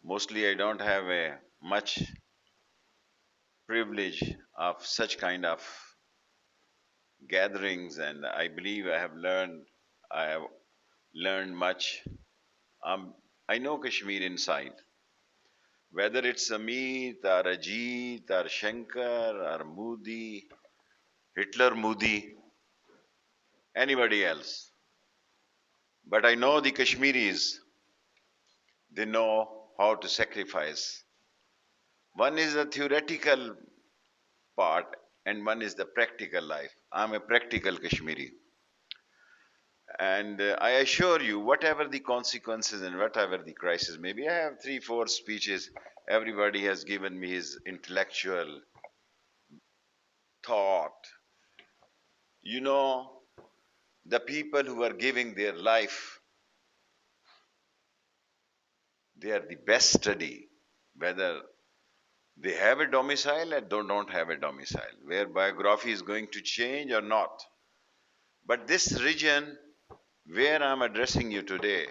Mostly I don't have a much privilege of such kind of gatherings, and I believe I have learned much. Um, I know Kashmir inside, whether it's Amit or Ajit or Shankar or Modi, Hitler Modi, anybody else. But I know the Kashmiris, they know how to sacrifice. One is the theoretical part and one is the practical life. I'm a practical Kashmiri. And I assure you, whatever the consequences and whatever the crisis, maybe I have 3, 4 speeches. Everybody has given me his intellectual thought. You know, the people who are giving their life, they are the best study, whether they have a domicile or don't have a domicile, where biography is going to change or not. But this region where I'm addressing you today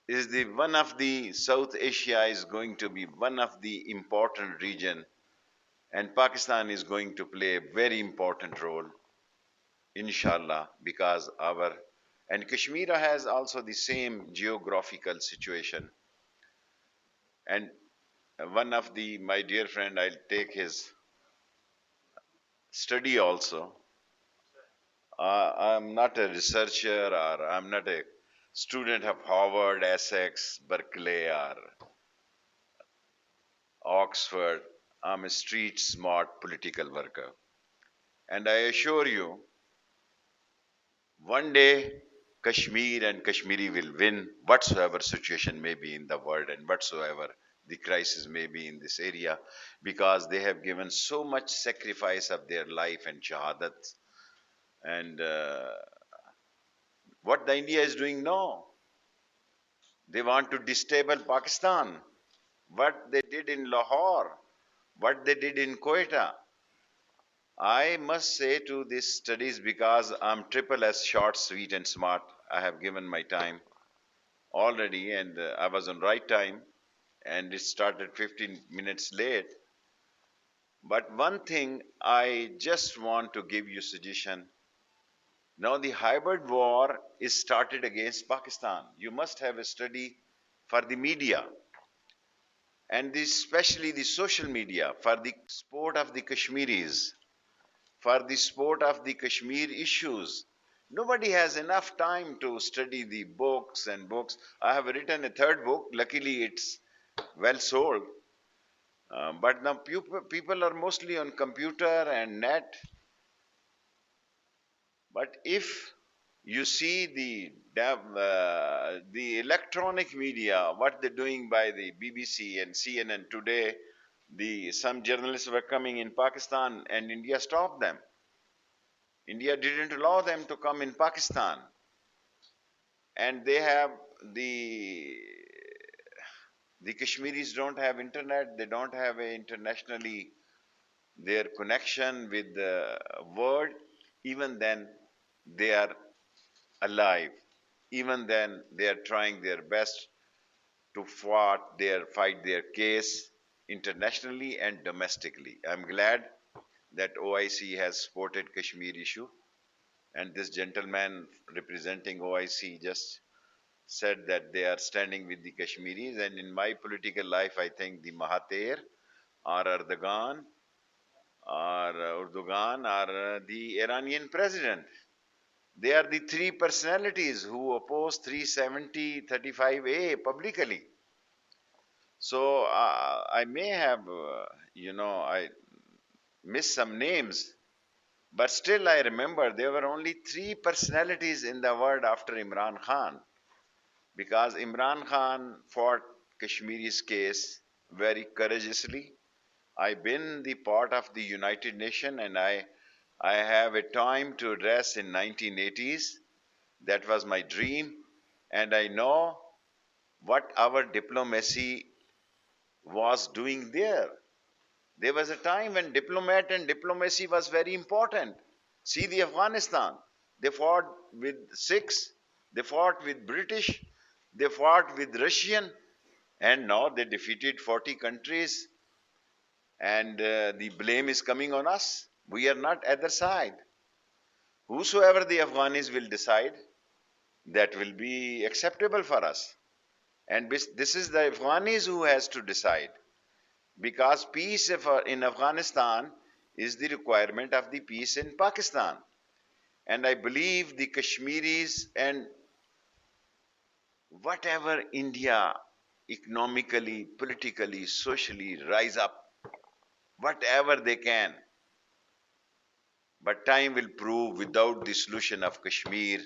is the one of the South Asia is going to be one of the important region, and Pakistan is going to play a very important role, inshallah, because our and Kashmir has also the same geographical situation. And one of the my dear friend, I'll take his study also. I'm not a researcher or I'm not a student of Harvard, Essex, Berkeley, or Oxford. I'm a street smart political worker. And I assure you, one day Kashmir and Kashmiri will win whatsoever situation may be in the world and whatsoever the crisis may be in this area, because they have given so much sacrifice of their life and shahadat. And what the India is doing now, they want to destabilize Pakistan. What they did in Lahore, what they did in Quetta. I must say to these studies, because I'm triple S, short, sweet, and smart. I have given my time already, and I was on right time, and it started 15 minutes late. But one thing I just want to give you suggestion. Now the hybrid war is started against Pakistan. You must have a study for the media, and especially the social media, for the support of the Kashmiris, for the support of the Kashmir issues. Nobody has enough time to study the books and books. I have written a third book. Luckily, it's well sold. But now people are mostly on computer and net. But if you see the electronic media, what they're doing by the BBC and CNN today, some journalists were coming in Pakistan and India stopped them. India didn't allow them to come in Pakistan, and they have the the Kashmiris don't have internet. They don't have a internationally their connection with the world. Even then, they are alive. Even then, they are trying their best to fight their case internationally and domestically. I'm glad that OIC has supported Kashmir issue, and this gentleman representing OIC just said that they are standing with the Kashmiris. And in my political life, I think the Mahathir or Erdogan or the Iranian president. They are the three personalities who oppose 370 35A publicly. So I may have, I missed some names, but still I remember there were only three personalities in the world after Imran Khan, because Imran Khan fought Kashmiri's case very courageously. I've been the part of the United Nations, and I have a time to address in 1980s. That was my dream, and I know what our diplomacy was doing there. There was a time when diplomat and diplomacy was very important. See the Afghanistan. They fought with Sikhs, they fought with British, they fought with Russian, And now they defeated 40 countries, and the blame is coming on us. We are not at their side. Whosoever the Afghanis will decide, that will be acceptable for us. And this is the Afghanis who has to decide, because peace in Afghanistan is the requirement of the peace in Pakistan. And I believe the Kashmiris and whatever India economically, politically, socially rise up, whatever they can. But time will prove, without the solution of Kashmir,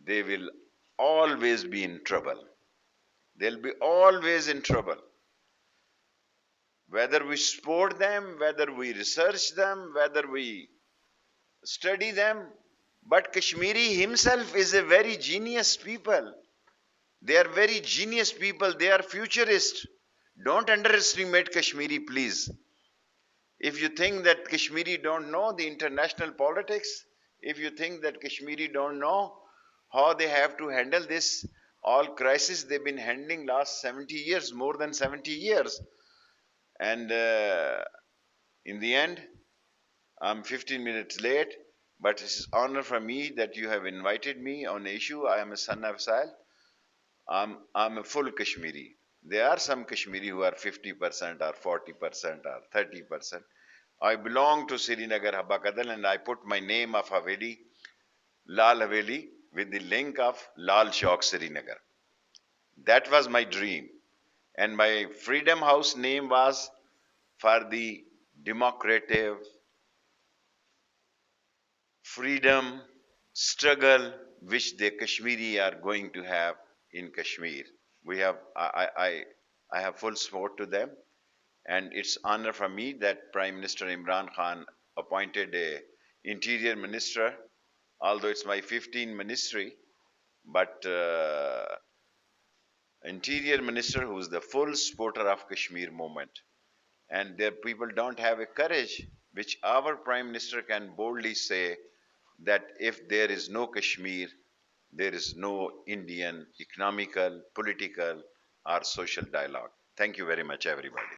they will always be in trouble. They'll be always in trouble. Whether we support them, whether we research them, whether we study them, but Kashmiri himself is a very genius people. They are very genius people. They are futurists. Don't underestimate Kashmiri, please. If you think that Kashmiri don't know the international politics, if you think that Kashmiri don't know how they have to handle this all crisis they've been handling last 70 years, more than 70 years, and in the end, I'm 15 minutes late, but it's an honor for me that you have invited me on the issue. I am a son of Sahel. I'm a full Kashmiri. There are some Kashmiri who are 50% or 40% or 30%. I belong to Srinagar Habakadal, and I put my name of Haveli, Lal Haveli, with the link of Lal Chowk Srinagar. That was my dream. And my Freedom House name was for the democratic freedom struggle which the Kashmiri are going to have in Kashmir. I have full support to them, and it's honor for me that Prime Minister Imran Khan appointed a interior minister, although it's my 15th ministry, but interior minister who is the full supporter of Kashmir movement. And their people don't have a courage which our Prime Minister can boldly say that if there is no Kashmir, there is no Indian economical, political, or social dialogue. Thank you very much, everybody.